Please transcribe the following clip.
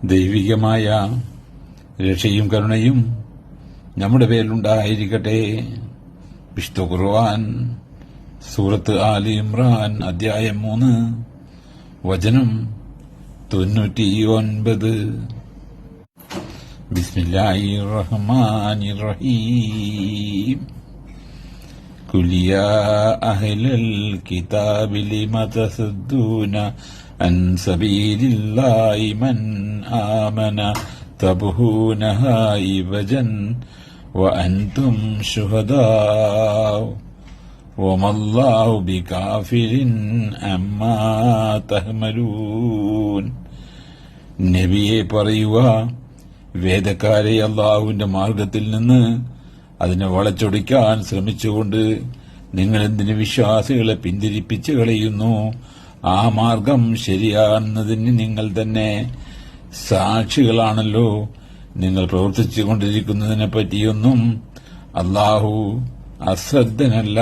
ദൈവികമായ രക്ഷയും കരുണയും നമ്മുടെ പേരിലുണ്ടായിരിക്കട്ടെ. വിശുദ്ധ ഖുർആൻ സൂറത്ത് ആലി ഇമ്രാൻ അധ്യായം 3 വചനം 99. ബിസ്മില്ലാഹിർ റഹ്മാനിർ റഹീം. ഖുൽ യാ അഹ്ലൽ കിതാബി ലിമ തസദ്ദൂന അൻ സബീലില്ലാഹി മൻ ആമന തബ്ഹൂനഹാ ഇവജൻ വഅൻതും ശുഹദാഉ വമല്ലാഹു ബികാഫിരിൻ അമ്മാ തഹ്മലൂൻ. നബിയെ പറയുക, വേദക്കാരെ അല്ലാഹുവിന്റെ മാർഗത്തിൽ നിന്ന് അതിനെ വളച്ചൊടിക്കാൻ ശ്രമിച്ചുകൊണ്ട് നിങ്ങൾ എന്തിന് വിശ്വാസികളെ പിന്തിരിപ്പിച്ചു കളയുന്നു? ആ മാർഗം ശരിയാണെന്നതിന് നിങ്ങൾ തന്നെ സാക്ഷികളാണല്ലോ. നിങ്ങൾ പ്രവർത്തിച്ചുകൊണ്ടിരിക്കുന്നതിനെ പറ്റിയൊന്നും അല്ലാഹു അശ്രദ്ധനല്ല.